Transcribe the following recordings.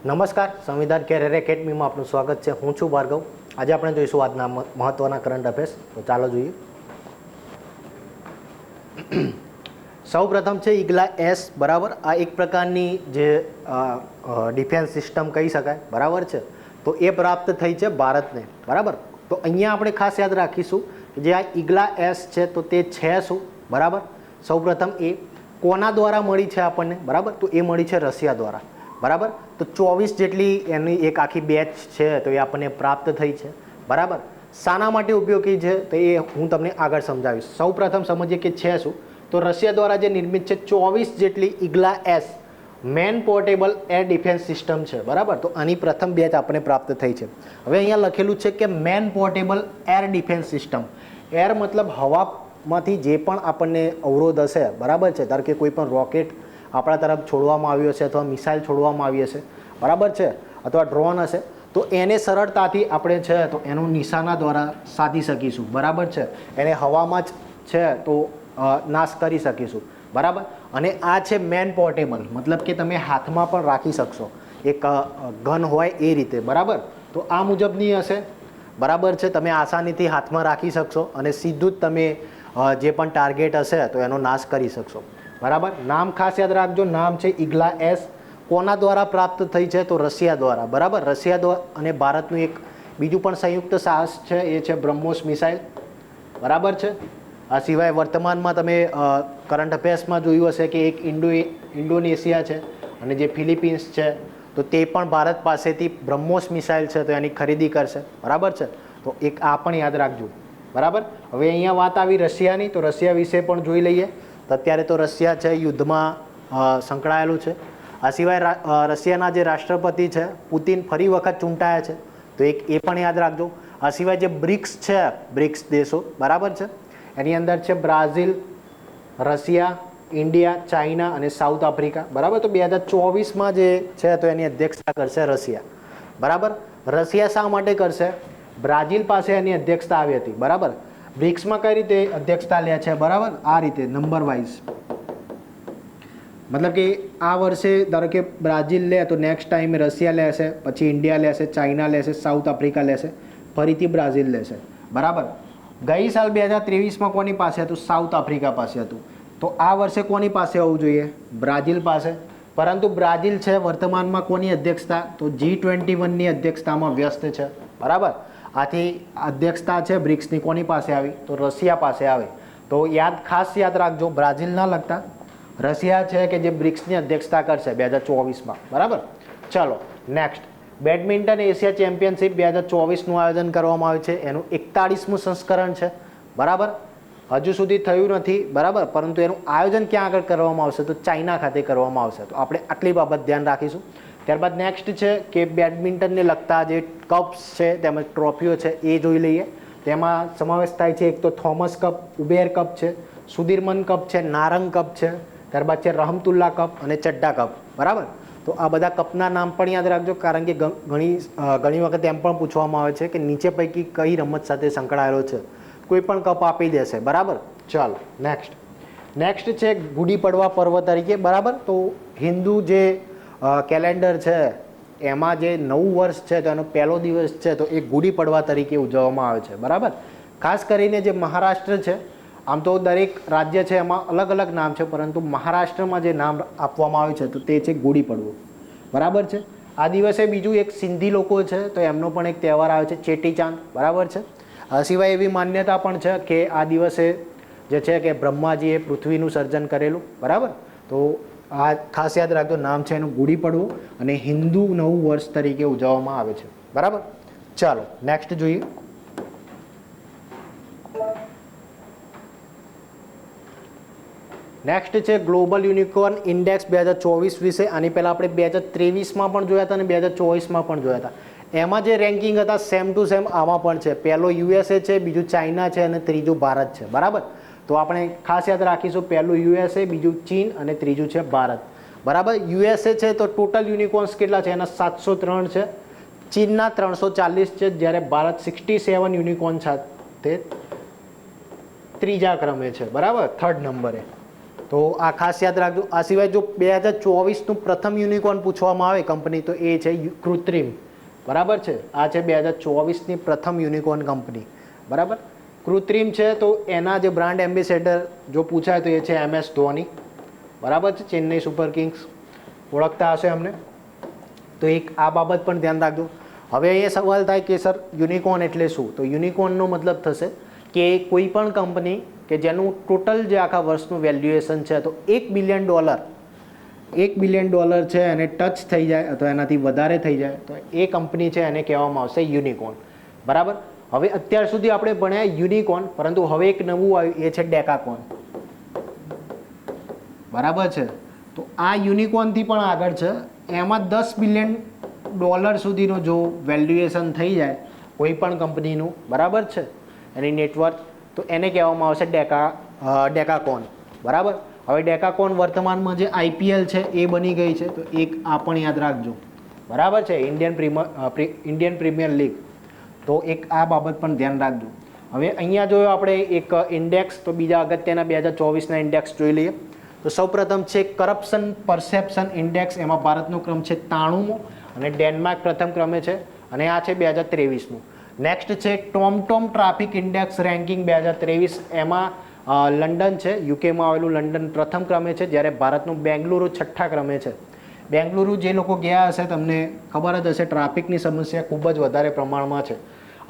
નમસ્કાર, સંવિધાન કેરિયર એકેડમીમાં આપનું સ્વાગત છે. હું છું ભાર્ગવ. આજે આપણે જોઈશું આજના મહત્વના કરંટ અફેર્સ. તો ચાલો જોઈએ. સૌ પ્રથમ છે ઈગલા એસ. બરાબર, આ એક પ્રકારની જે ડિફેન્સ સિસ્ટમ કહી શકાય, બરાબર છે. તો એ પ્રાપ્ત થઈ છે ભારતને. બરાબર, તો અહીંયા આપણે ખાસ યાદ રાખીશું કે જે આ ઈગલા એસ છે તો તે છે શું. બરાબર, સૌ પ્રથમ એ કોના દ્વારા મળી છે આપણને. બરાબર, તો એ મળી છે રશિયા દ્વારા. બરાબર, તો 24 જેટલી એની એક આખી બેચ છે તો એ આપણને પ્રાપ્ત થઈ છે. બરાબર, શાના માટે ઉપયોગી છે તો એ હું તમને આગળ સમજાવીશ. સૌ પ્રથમ સમજીએ કે છે શું. તો રશિયા દ્વારા જે નિર્મિત છે 24 જેટલી Igla S man portable air defence system છે. બરાબર, તો આની પ્રથમ બેચ આપણને પ્રાપ્ત થઈ છે. હવે અહીંયા લખેલું છે કે main portable air defence system. Air મતલબ હવામાંથી જે પણ આપણને અવરોધ હશે, બરાબર છે, ધારો કે કોઈ પણ રોકેટ આપણા તરફ છોડવામાં આવ્યો છે અથવા મિસાઇલ છોડવામાં આવી હશે, બરાબર છે, અથવા ડ્રોન હશે, તો એને સરળતાથી આપણે છે તો એનું નિશાના દ્વારા સાધી શકીશું. બરાબર છે, એને હવામાં જ છે તો નાશ કરી શકીશું. બરાબર, અને આ છે મેન પોર્ટેબલ, મતલબ કે તમે હાથમાં પણ રાખી શકશો, એક ગન હોય એ રીતે. બરાબર, તો આ મુજબની હશે. બરાબર છે, તમે આસાનીથી હાથમાં રાખી શકશો અને સીધું જ તમે જે પણ ટાર્ગેટ હશે તો એનો નાશ કરી શકશો. બરાબર, નામ ખાસ યાદ રાખજો. નામ છે ઈગલા એસ. કોના દ્વારા પ્રાપ્ત થઈ છે તો રશિયા દ્વારા. બરાબર, રશિયા દ્વારા. અને ભારતનું એક બીજું પણ સંયુક્ત સાહસ છે, એ છે બ્રહ્મોસ મિસાઇલ. બરાબર છે. આ સિવાય વર્તમાનમાં તમે કરંટ અફેર્સમાં જોયું હશે કે એક ઇન્ડોનેશિયા છે અને જે ફિલિપિન્સ છે તો તે પણ ભારત પાસેથી બ્રહ્મોસ મિસાઇલ છે તો એની ખરીદી કરશે. બરાબર છે, તો એક આ પણ યાદ રાખજો. બરાબર, હવે અહીંયા વાત આવી રશિયાની, તો રશિયા વિશે પણ જોઈ લઈએ. તો અત્યારે તો રશિયા છે યુદ્ધમાં સંકળાયેલું છે. આ સિવાય રશિયાના જે રાષ્ટ્રપતિ છે પુતિન ફરી વખત ચૂંટાયા છે, તો એક એ પણ યાદ રાખજો. આ સિવાય જે બ્રિક્સ છે, બ્રિક્સ દેશો, બરાબર છે, એની અંદર છે બ્રાઝિલ, રશિયા, ઇન્ડિયા, ચાઇના અને સાઉથ આફ્રિકા. બરાબર, તો 2024માં જે છે તો એની અધ્યક્ષતા કરશે રશિયા. બરાબર, રશિયા શા માટે કરશે? બ્રાઝિલ પાસે એની અધ્યક્ષતા આવી હતી. બરાબર, બ્રિક્સમાં કઈ રીતે અધ્યક્ષતા લે છે? બરાબર, આ રીતે નંબર વાઇઝ. મતલબ કે આ વર્ષે ધારો કે બ્રાઝિલ લે તો નેક્સ્ટ ટાઈમે રશિયા લેશે, પછી ઇન્ડિયા લેશે, ચાઇના લેશે, સાઉથ આફ્રિકા લેશે, ફરીથી બ્રાઝિલ લેશે. બરાબર, ગઈ સાલ 2023માં કોની પાસે હતું? સાઉથ આફ્રિકા પાસે હતું. તો આ વર્ષે કોની પાસે હોવું જોઈએ? બ્રાઝિલ પાસે. પરંતુ બ્રાઝિલ છે વર્તમાનમાં કોની અધ્યક્ષતા? તો G21ની અધ્યક્ષતામાં વ્યસ્ત છે. બરાબર, આથી અધ્યક્ષતા છે બ્રિક્સની કોની પાસે આવી? તો રશિયા પાસે આવી. તો ખાસ યાદ રાખજો, બ્રાઝિલ ના લગતા રશિયા છે કે જે બ્રિક્સની અધ્યક્ષતા કરશે 2024માં. બરાબર, ચલો નેક્સ્ટ. બેડમિન્ટન એશિયા ચેમ્પિયનશિપ 2024નું આયોજન કરવામાં આવ્યું છે. એનું 41મું સંસ્કરણ છે. બરાબર, હજુ સુધી થયું નથી. બરાબર, પરંતુ એનું આયોજન ક્યાં આગળ કરવામાં આવશે? તો ચાઇના ખાતે કરવામાં આવશે. તો આપણે આટલી બાબત ધ્યાન રાખીશું. ત્યારબાદ નેક્સ્ટ છે કે બેડમિન્ટનને લગતા જે કપ્સ છે તેમજ ટ્રોફીઓ છે એ જોઈ લઈએ. તેમાં સમાવેશ થાય છે એક તો થોમસ કપ, ઉબેર કપ છે, સુધીરમન કપ છે, નારંગ કપ છે, ત્યારબાદ છે રહમતુલ્લા કપ અને ચડ્ડા કપ. બરાબર, તો આ બધા કપના નામ પણ યાદ રાખજો, કારણ કે ઘણી વખત એમ પણ પૂછવામાં આવે છે કે નીચે પૈકી કઈ રમત સાથે સંકળાયેલો છે. કોઈ પણ કપ આપી દેશે. બરાબર, ચાલો નેક્સ્ટ છે ગુડી પડવા પર્વ તરીકે. બરાબર, તો હિન્દુ જે કેલેન્ડર છે એમાં જે નવું વર્ષ છે તો એનો પહેલો દિવસ છે તો એ ગુડી પડવા તરીકે ઉજવવામાં આવે છે. બરાબર, ખાસ કરીને જે મહારાષ્ટ્ર છે, આમ તો દરેક રાજ્ય છે એમાં અલગ અલગ નામ છે, પરંતુ મહારાષ્ટ્રમાં જે નામ આપવામાં આવ્યું છે તો તે છે ગુડી પડવો. બરાબર છે, આ દિવસે બીજું એક સિંધી લોકો છે તો એમનો પણ એક તહેવાર આવે છે ચેટીચાંદ. બરાબર છે, આ સિવાય એવી માન્યતા પણ છે કે આ દિવસે જે છે કે બ્રહ્માજીએ પૃથ્વીનું સર્જન કરેલું. બરાબર, તો આ ખાસ યાદ રાખજો, નામ છે એનું ગુડી પડવું અને હિન્દુ નવું વર્ષ તરીકે ઉજવવામાં આવે છે. બરાબર, ચાલો નેક્સ્ટ જોઈએ. નેક્સ્ટ છે ગ્લોબલ યુનિકોર્ન ઇન્ડેક્સ 2024 વિશે. આની પહેલાં આપણે 2023માં પણ જોયા હતા અને 2024માં પણ જોયા હતા. એમાં જે રેન્કિંગ હતા સેમ ટુ સેમ આમાં પણ છે. પહેલો USA છે, બીજું ચાઇના છે અને ત્રીજું ભારત છે. બરાબર, તો આપણે ખાસ યાદ રાખીશું, પહેલું USA, બીજું ચીન અને ત્રીજું છે ભારત. બરાબર, USA છે તો ટોટલ યુનિકોર્ન્સ કેટલા છે? એના 703 છે, ચીનના 340 છે, જ્યારે ભારત 67 યુનિકોર્ન સાથે ત્રીજા ક્રમે છે. બરાબર, થર્ડ નંબરે. તો આ ખાસ યાદ રાખજો. આ સિવાય જો 2024નું પ્રથમ યુનિકોર્ન પૂછવામાં આવે કંપની તો એ છે કૃત્રિમ. બરાબર છે, આ છે 2024ની પ્રથમ યુનિકોર્ન કંપની. બરાબર, કૃત્રિમ છે. તો એના જે બ્રાન્ડ એમ્બેસેડર જો પૂછાય તો એ છે MS ધોની. બરાબર છે, ચેન્નઈ સુપર કિંગ્સ, ઓળખતા હશે અમને. તો એક આ બાબત પણ ધ્યાન રાખજો. હવે એ સવાલ થાય કે સર યુનિકોર્ન એટલે શું? તો યુનિકોર્નનો મતલબ થશે કે કોઈ પણ કંપની કે જેનું ટોટલ જે આખા વર્ષનું વેલ્યુએશન છે તો $1 બિલિયન છે એને ટચ થઈ જાય અથવા એનાથી વધારે થઈ જાય તો એ કંપની છે એને કહેવામાં આવશે યુનિકોર્ન. બરાબર, હવે અત્યાર સુધી આપણે ભણ્યા યુનિકોર્ન, પરંતુ હવે એક નવું આવ્યું, એ છે ડેકાકોર્ન. બરાબર છે, તો આ યુનિકોર્નથી પણ આગળ છે. એમાં $10 બિલિયન સુધીનું જો વેલ્યુએશન થઈ જાય કોઈ પણ કંપનીનું, બરાબર છે, એની નેટવર્ક, તો એને કહેવામાં આવશે ડેકાકોર્ન. બરાબર, હવે ડેકાકોર્ન વર્તમાનમાં જે IPL છે એ બની ગઈ છે, તો એક આ પણ યાદ રાખજો. બરાબર છે, ઇન્ડિયન પ્રીમિયર લીગ. તો એક આ બાબત પણ ધ્યાન રાખજો. હવે અહીંયા જોયો આપણે એક ઇન્ડેક્સ, તો બીજા અગત્યના 2024ના ઇન્ડેક્સ જોઈ લઈએ. તો સૌપ્રથમ છે કરપ્શન પરસેપ્શન ઇન્ડેક્સ, એમાં ભારતનો ક્રમ છે 93મો અને ડેનમાર્ક પ્રથમ ક્રમે છે અને આ છે 2023નું. નેક્સ્ટ છે ટોમટોમ ટ્રાફિક ઇન્ડેક્સ રેન્કિંગ 2023, એમાં લંડન છે, યુકેમાં આવેલું લંડન પ્રથમ ક્રમે છે, જ્યારે ભારતનું બેંગલુરુ છઠ્ઠા ક્રમે છે. બેંગલુરુ જે લોકો ગયા હશે તમને ખબર જ હશે, ટ્રાફિકની સમસ્યા ખૂબ જ વધારે પ્રમાણમાં છે.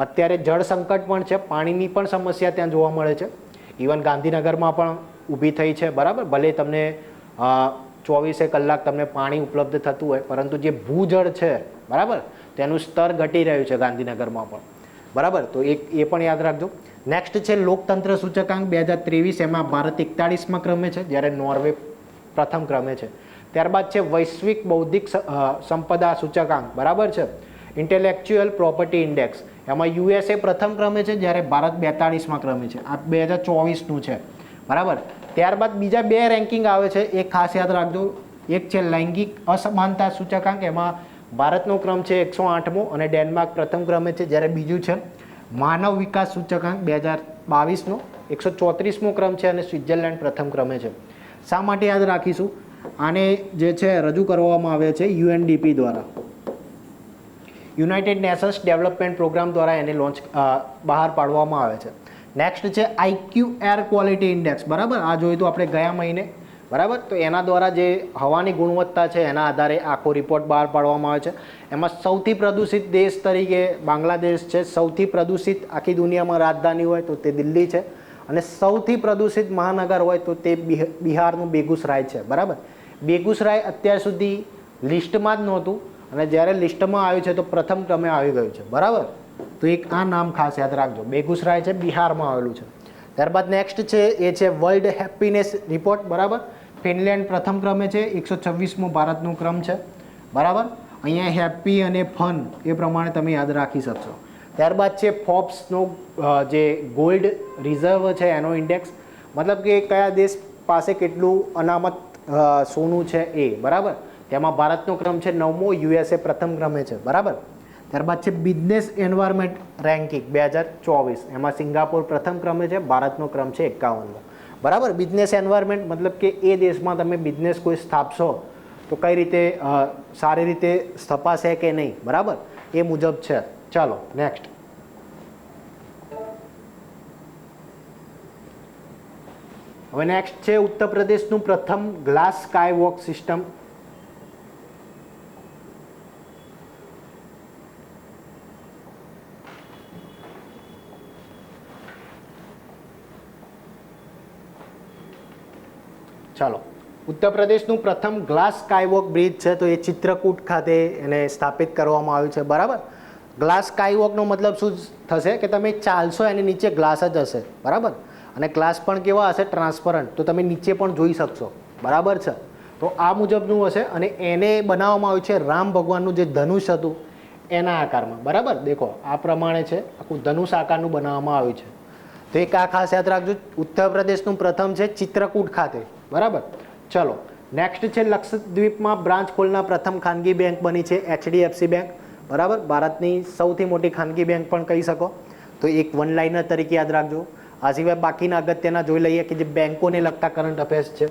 અત્યારે જળ સંકટ પણ છે, પાણીની પણ સમસ્યા ત્યાં જોવા મળે છે. ઇવન ગાંધીનગરમાં પણ ઊભી થઈ છે. બરાબર, ભલે તમને 24 કલાક તમને પાણી ઉપલબ્ધ થતું હોય, પરંતુ જે ભૂજળ છે, બરાબર, તેનું સ્તર ઘટી રહ્યું છે ગાંધીનગરમાં પણ. બરાબર, તો એ પણ યાદ રાખજો. નેક્સ્ટ છે લોકતંત્ર સૂચકાંક 2023, એમાં ભારત 41મા ક્રમે છે, જ્યારે નોર્વે પ્રથમ ક્રમે છે. ત્યારબાદ છે વૈશ્વિક બૌદ્ધિક સંપદા સૂચકાંક, બરાબર છે, ઇન્ટેલેક્ચ્યુઅલ પ્રોપર્ટી ઇન્ડેક્સ, એમાં USA પ્રથમ ક્રમે છે, જ્યારે ભારત 42મા ક્રમે છે. આ 2024નું છે. બરાબર, ત્યારબાદ બીજા બે રેન્કિંગ આવે છે, એ ખાસ યાદ રાખજો. એક છે લૈંગિક અસમાનતા સૂચકાંક, એમાં ભારતનો ક્રમ છે 108મો અને ડેનમાર્ક પ્રથમ ક્રમે છે, જ્યારે બીજું છે માનવ વિકાસ સૂચકાંક 2022નો 134મો ક્રમ છે અને સ્વિટ્ઝરલેન્ડ પ્રથમ ક્રમે છે. શા માટે યાદ રાખીશું? આને જે છે રજૂ કરવામાં આવે છે UNDP દ્વારા, યુનાઇટેડ નેશન્સ ડેવલપમેન્ટ પ્રોગ્રામ દ્વારા એને લોન્ચ બહાર પાડવામાં આવે છે. નેક્સ્ટ છે IQ એર ક્વોલિટી ઇન્ડેક્સ. બરાબર, આ જોયું તો આપણે ગયા મહિને. બરાબર, તો એના દ્વારા જે હવાની ગુણવત્તા છે એના આધારે આખો રિપોર્ટ બહાર પાડવામાં આવે છે. એમાં સૌથી પ્રદૂષિત દેશ તરીકે બાંગ્લાદેશ છે. સૌથી પ્રદૂષિત આખી દુનિયામાં રાજધાની હોય તો તે દિલ્હી છે અને સૌથી પ્રદૂષિત મહાનગર હોય તો તે બિહારનું બેગુસરાય છે. બરાબર, બેગુસરાય અત્યાર સુધી લિસ્ટમાં જ નહોતું અને જ્યારે લિસ્ટમાં આવ્યું છે તો પ્રથમ ક્રમે આવી ગયું છે. બરાબર, તો એક આ નામ ખાસ યાદ રાખજો. બેગુસરાય છે, બિહારમાં આવેલું છે. ત્યારબાદ નેક્સ્ટ છે એ છે વર્લ્ડ હેપીનેસ રિપોર્ટ. બરાબર, ફિનલેન્ડ પ્રથમ ક્રમે છે, 126મો ભારતનો ક્રમ છે. બરાબર, અહીંયા હેપી અને ફન એ પ્રમાણે તમે યાદ રાખી શકશો. ત્યારબાદ છે ફોર્બ્સનો જે ગોલ્ડ રિઝર્વ છે એનો ઇન્ડેક્સ, મતલબ કે કયા દેશ પાસે કેટલું અનામત સોનું છે એ. બરાબર, તેમાં ભારતનો ક્રમ છે 9મો, USA પ્રથમ ક્રમે છે. બરાબર, ત્યારબાદ છે બિઝનેસ એન્વાયરમેન્ટ રેન્કિંગ 2024, એમાં સિંગાપોર પ્રથમ ક્રમે છે, ભારતનો ક્રમ છે 51મો. બરાબર, બિઝનેસ એન્વાયરમેન્ટ મતલબ કે એ દેશમાં તમે બિઝનેસ કોઈ સ્થાપશો તો કઈ રીતે સારી રીતે સ્થપાશે કે નહીં. બરાબર, એ મુજબ છે. ચાલો નેક્સ્ટ. હવે નેક્સ્ટ છે ઉત્તર પ્રદેશનું પ્રથમ ગ્લાસ સ્કાય વોક સિસ્ટમ. ચાલો, ઉત્તર પ્રદેશનું પ્રથમ ગ્લાસ સ્કાયવોક બ્રિજ છે તો એ ચિત્રકૂટ ખાતે એને સ્થાપિત કરવામાં આવ્યું છે. બરાબર, ગ્લાસ સ્કાયવોકનો મતલબ શું થશે કે તમે ચાલશો એની નીચે ગ્લાસ જ હશે. બરાબર, અને ગ્લાસ પણ કેવા હશે? ટ્રાન્સપરન્ટ, તો તમે નીચે પણ જોઈ શકશો. બરાબર છે, તો આ મુજબનું હશે અને એને બનાવવામાં આવ્યું છે રામ ભગવાનનું જે ધનુષ હતું એના આકારમાં. બરાબર, દેખો આ પ્રમાણે છે, આખું ધનુષ આકારનું બનાવવામાં આવ્યું છે. તો એક આ ખાસ યાદ રાખજો. ઉત્તર પ્રદેશનું પ્રથમ છે ચિત્રકૂટ ખાતે. બરાબર, ચલો નેક્સ્ટ છે લક્ષદ્વીપમાં બ્રાન્ચ ખોલનાર પ્રથમ ખાનગી બેંક બની છે HDFC બેંક. બરાબર, ભારતની સૌથી મોટી ખાનગી બેંક પણ કહી શકો. તો એક વન લાઇનર તરીકે યાદ રાખજો. આ સિવાય બાકીના અગત્યના જોઈ લઈએ કે જે બેંકોને લગતા કરંટ અફેર્સ છે.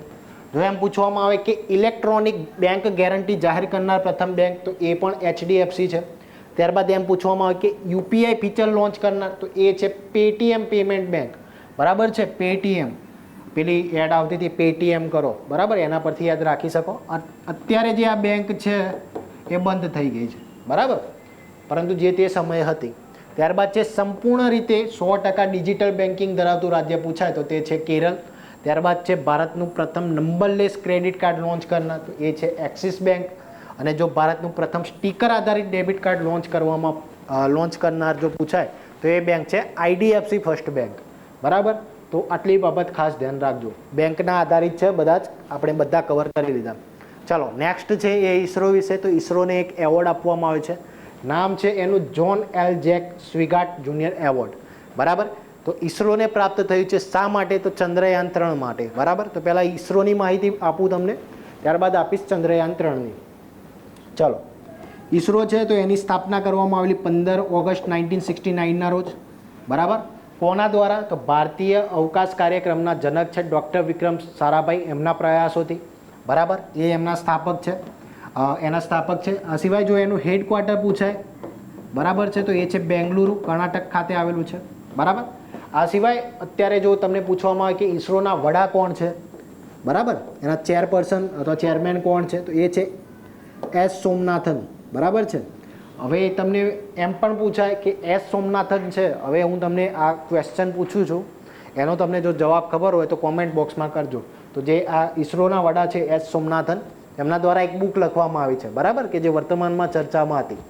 જો એમ પૂછવામાં આવે કે ઇલેક્ટ્રોનિક બેંક ગેરંટી જાહેર કરનાર પ્રથમ બેંક, તો એ પણ HDFC છે. ત્યારબાદ એમ પૂછવામાં આવે કે યુપીઆઈ ફીચર લોન્ચ કરનાર, તો એ છે પેટીએમ પેમેન્ટ બેંક, બરાબર છે. પેટીએમ, પેલી એડ આવતી હતી પેટીએમ કરો, બરાબર, એના પરથી યાદ રાખી શકો. અત્યારે જે આ બેંક છે એ બંધ થઈ ગઈ છે, બરાબર, પરંતુ જે તે સમયે હતી. ત્યારબાદ છે સંપૂર્ણ રીતે 100% ડિજિટલ બેન્કિંગ ધરાવતું રાજ્ય પૂછાય તો તે છે કેરળ. ત્યારબાદ છે ભારતનું પ્રથમ નંબરલેસ ક્રેડિટ કાર્ડ લોન્ચ કરનાર, તો એ છે એક્સિસ બેંક. અને જો ભારતનું પ્રથમ સ્ટીકર આધારિત ડેબિટ કાર્ડ લોન્ચ કરનાર જો પૂછાય તો એ બેંક છે IDFC ફર્સ્ટ બેંક, બરાબર. તો આટલી બાબત ખાસ ધ્યાન રાખજો. બેંકના આધારિત છે બધા જ, આપણે બધા કવર કરી લીધા. ચાલો નેક્સ્ટ છે એ ઈસરો વિશે. તો ઈસરોને એક એવોર્ડ આપવામાં આવે છે, નામ છે એનું John L Jack Swigert junior award, બરાબર. તો ઈસરોને પ્રાપ્ત થયું છે શા માટે? તો ચંદ્રયાન 3 માટે, બરાબર. તો પહેલાં ઈસરોની માહિતી આપું તમને, ત્યારબાદ આપીશ ચંદ્રયાન 3ની. ચાલો, ઈસરો છે તો એની સ્થાપના કરવામાં આવેલી 15 ઓગસ્ટ 1969ના રોજ, બરાબર. કોના દ્વારા? તો ભારતીય અવકાશ કાર્યક્રમના જનક છે ડૉક્ટર વિક્રમ સારાભાઈ, એમના પ્રયાસોથી, બરાબર. એ એમના સ્થાપક છે, એના સ્થાપક છે. આ સિવાય જો એનું હેડક્વાર્ટર પૂછાય, બરાબર છે, તો એ છે બેંગલુરુ, કર્ણાટક ખાતે આવેલું છે, બરાબર. આ સિવાય અત્યારે જો તમને પૂછવામાં આવે કે ઈસરોના વડા કોણ છે, બરાબર, એના ચેરપર્સન અથવા ચેરમેન કોણ છે, તો એ છે S સોમનાથન, બરાબર છે. હવે તમને એમ પણ પૂછાય કે S સોમનાથન છે, હવે હું તમને આ ક્વેશ્ચન પૂછું છું, એનો તમને જો જવાબ ખબર હોય તો કોમેન્ટ બોક્સમાં કરજો. તો જે આ ઈસરોના વડા છે S સોમનાથન, એમના દ્વારા એક બુક લખવામાં આવી છે, બરાબર, કે જે વર્તમાનમાં ચર્ચામાં હતી.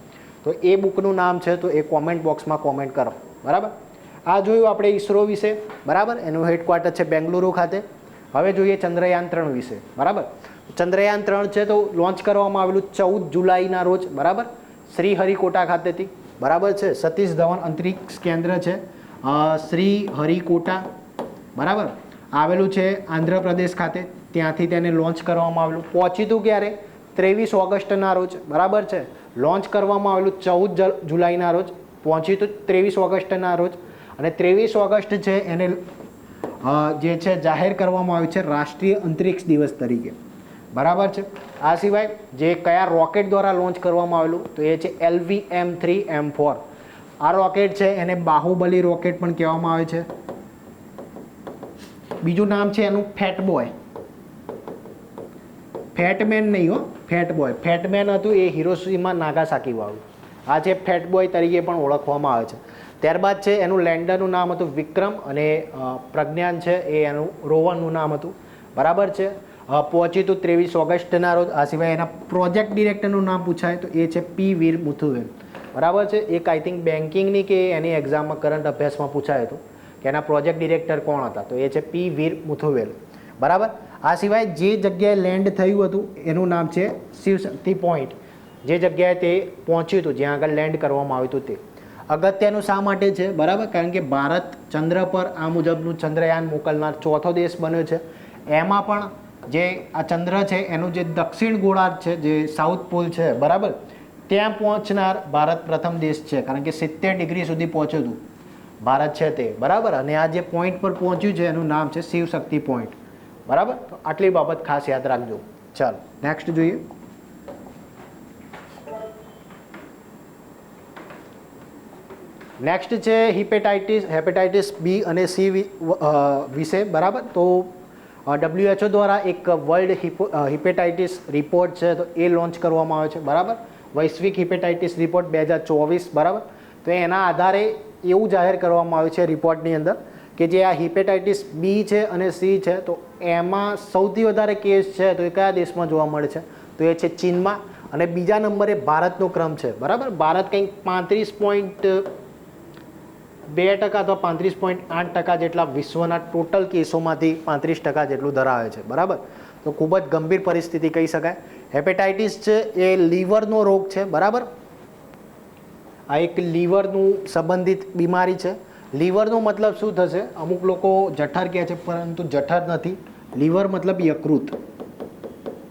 તો એ બુકનું નામ છે, તો એ કોમેન્ટ બોક્સમાં કોમેન્ટ કરો, બરાબર. આ જોયું આપણે ઈસરો વિશે, બરાબર. એનું હેડક્વાર્ટર છે બેંગલુરુ ખાતે. હવે જોઈએ ચંદ્રયાન 3 વિશે, બરાબર. ચંદ્રયાન 3 છે તો લોન્ચ કરવામાં આવેલું 14 જુલાઈના રોજ, બરાબર, શ્રી હરિકોટા ખાતેથી, બરાબર છે. સતીશ ધવન અંતરિક્ષ કેન્દ્ર છે શ્રી હરિકોટા, બરાબર, આવેલું છે આંધ્રપ્રદેશ ખાતે. ત્યાંથી તેને લોન્ચ કરવામાં આવેલું. પહોંચ્યું હતું ક્યારે? 23 ઓગસ્ટના રોજ, બરાબર છે. લોન્ચ કરવામાં આવેલું 14 જુલાઈના રોજ, પહોંચ્યું હતું 23 ઓગસ્ટના રોજ. અને 23 ઓગસ્ટ છે એને જે છે જાહેર કરવામાં આવ્યું છે રાષ્ટ્રીય અંતરિક્ષ દિવસ તરીકે, બરાબર છે. આ સિવાય જે કયા રોકેટ દ્વારા લોન્ચ કરવામાં આવેલું? તો એ છે LVM-3M4. આ રોકેટ છે એને બાહુબલી રોકેટ પણ કહેવામાં આવે છે. બીજું નામ છે એનું ફેટબોય. ફેટમેન નહીં હો, ફેટબોય. ફેટમેન હતું એ હિરોશીમા નાગાસાકી વાળું. આ છે ફેટબોય તરીકે પણ ઓળખવામાં આવે છે. ત્યારબાદ છે એનું લેન્ડરનું નામ હતું વિક્રમ, અને પ્રજ્ઞાન છે એ એનું રોવરનું નામ હતું, બરાબર છે. પહોંચ્યું હતું 23 ઓગસ્ટના રોજ. આ સિવાય એના પ્રોજેક્ટ ડિરેક્ટરનું નામ પૂછાય તો એ છે P વીર મુથુવેલ, બરાબર છે. એક આઈ થિંક બેન્કિંગની કે એની એક્ઝામમાં કરંટ અફેર્સમાં પૂછાયું હતું કે એના પ્રોજેક્ટ ડિરેક્ટર કોણ હતા, તો એ છે P વીર મુથુવેલ, બરાબર. આ સિવાય જે જગ્યાએ લેન્ડ થયું હતું એનું નામ છે શિવશક્તિ પોઈન્ટ, જે જગ્યાએ તે પહોંચ્યું હતું, જ્યાં આગળ લેન્ડ કરવામાં આવ્યું હતું તે. અગત્યનું શા માટે છે? બરાબર, કારણ કે ભારત ચંદ્ર પર આ મુજબનું ચંદ્રયાન મોકલનાર ચોથો દેશ બન્યો છે. એમાં પણ જે આ ચંદ્ર છે એનું જે દક્ષિણ ગોળાર્ધ છે, જે સાઉથ પોલ છે, બરાબર, ત્યાં પહોંચનાર ભારત પ્રથમ દેશ છે, કારણ કે 70 ડિગ્રી સુધી પહોંચ્યું હતું ભારત છે તે, બરાબર. અને આ જે પોઈન્ટ પર પહોંચ્યું છે એનું નામ છે શિવશક્તિ પોઈન્ટ, બરાબર. તો આટલી બાબત ખાસ યાદ રાખજો. ચાલો નેક્સ્ટ જોઈએ. નેક્સ્ટ છે હેપેટાઇટિસ B અને C વિશે, બરાબર. તો WHO દ્વારા એક વર્લ્ડ હિપેટાઇટિસ રિપોર્ટ છે તો એ લોન્ચ કરવામાં આવ્યો છે, બરાબર. વૈશ્વિક હિપેટાઇટિસ રિપોર્ટ 2024, બરાબર. તો એના આધારે એવું જાહેર કરવામાં આવ્યું છે રિપોર્ટની અંદર કે જે આ હિપેટાઇટિસ B છે અને C છે, તો એમાં સૌથી વધારે કેસ છે તો એ કયા દેશમાં જોવા મળે છે? તો એ છે ચીનમાં. અને બીજા નંબરે ભારતનો ક્રમ છે, બરાબર. ભારત કંઈક 35.2% અથવા 35.8% જેટલા વિશ્વના ટોટલ કેસોમાંથી 35% જેટલું ધરાવે છે, બરાબર. તો ખૂબ જ ગંભીર પરિસ્થિતિ કહી શકાય. હેપેટાઇટિસ છે એ લીવરનો રોગ છે, બરાબર. આ એક લીવરનું સંબંધિત બીમારી છે. લીવરનો મતલબ શું થશે? અમુક લોકો જઠર કહે છે, પરંતુ જઠર નથી. લીવર મતલબ યકૃત,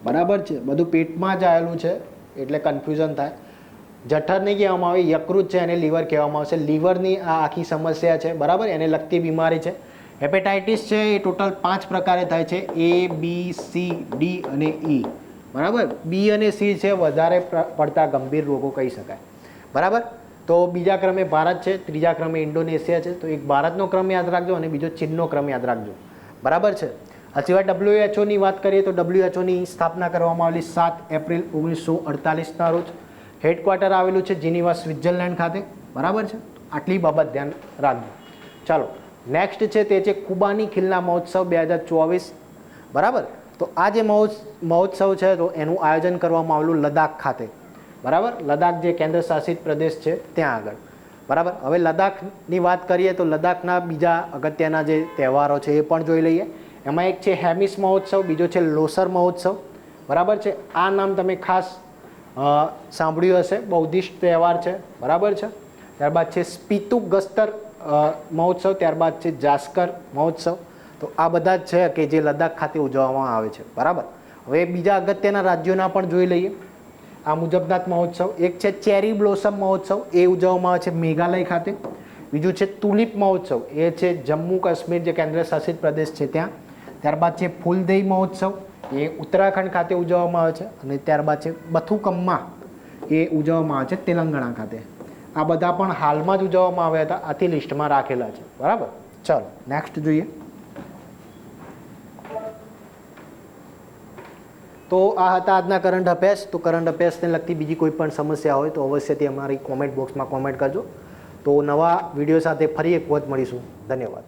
બરાબર છે. બધું પેટમાં જ આવેલું છે એટલે કન્ફ્યુઝન થાય. જઠર નહીં કહેવામાં આવે, યકૃત છે એને લીવર કહેવામાં આવશે. લીવરની આ આખી સમસ્યા છે, બરાબર, એને લગતી બીમારી છે. હેપેટાઇટિસ છે એ ટોટલ 5 પ્રકારે થાય છે, A, B, C, D અને E. બરાબર. બી અને સી છે વધારે પડતા ગંભીર રોગો કહી શકાય. બરાબર. તો બીજા ક્રમે ભારત છે, ત્રીજા ક્રમે ઇન્ડોનેશિયા છે. તો એક ભારતનો ક્રમ યાદ રાખજો અને બીજો ચીનનો ક્રમ યાદ રાખજો. બરાબર છે. આ સિવાય WHO ની વાત કરીએ તો WHO ની સ્થાપના કરવામાં આવેલી 7 એપ્રિલ 1948ના રોજ. હેડક્વાર્ટર આવેલું છે જીનીવા, સ્વિટ્ઝરલેન્ડ ખાતે. બરાબર છે. આટલી બાબત ધ્યાન રાખજો. ચાલો નેક્સ્ટ છે તે છે કુબાની ખિલના મહોત્સવ 2024. બરાબર. તો આ જે મહોત્સવ છે તો એનું આયોજન કરવામાં આવેલું લદ્દાખ ખાતે. બરાબર. લદ્દાખ જે કેન્દ્ર શાસિત પ્રદેશ છે ત્યાં આગળ. બરાબર. હવે લદ્દાખની વાત કરીએ તો લદ્દાખના બીજા અગત્યના જે તહેવારો છે એ પણ જોઈ લઈએ. એમાં એક છે હેમિસ મહોત્સવ, બીજો છે લોસર મહોત્સવ. બરાબર છે. આ નામ તમે ખાસ સાંભળ્યું હશે, બૌદ્ધિસ્ટ તહેવાર છે. બરાબર છે. ત્યારબાદ છે સ્પિતુક ગસ્તર મહોત્સવ, ત્યારબાદ છે જાસ્કર મહોત્સવ. તો આ બધા જ છે કે જે લદ્દાખ ખાતે ઉજવવામાં આવે છે. બરાબર. હવે બીજા અગત્યના રાજ્યોના પણ જોઈ લઈએ આ મુજબના મહોત્સવ. એક છે ચેરી બ્લોસમ મહોત્સવ, એ ઉજવવામાં આવે છે મેઘાલય ખાતે. બીજું છે તુલિપ મહોત્સવ, એ છે જમ્મુ કાશ્મીર જે કેન્દ્ર શાસિત પ્રદેશ છે ત્યાં. ત્યારબાદ છે ફૂલદેઈ મહોત્સવ, એ ઉત્તરાખંડ ખાતે ઉજવવામાં આવે છે. અને ત્યારબાદ છે બથુકમ્મા, એ ઉજવવામાં આવે છે તેલંગાણા ખાતે. આ બધા પણ હાલમાં જ ઉજવવામાં આવ્યા હતા, આથી લિસ્ટમાં રાખેલા છે. બરાબર. ચાલો નેક્સ્ટ જોઈએ. તો આ હતા આજના કરંટ અફેર્સ. તો કરંટ અફેર્સને લગતી બીજી કોઈ પણ સમસ્યા હોય તો અવશ્યથી અમારી કોમેન્ટ બોક્સમાં કોમેન્ટ કરજો. તો નવા વિડીયો સાથે ફરી એક વખત મળીશું. ધન્યવાદ.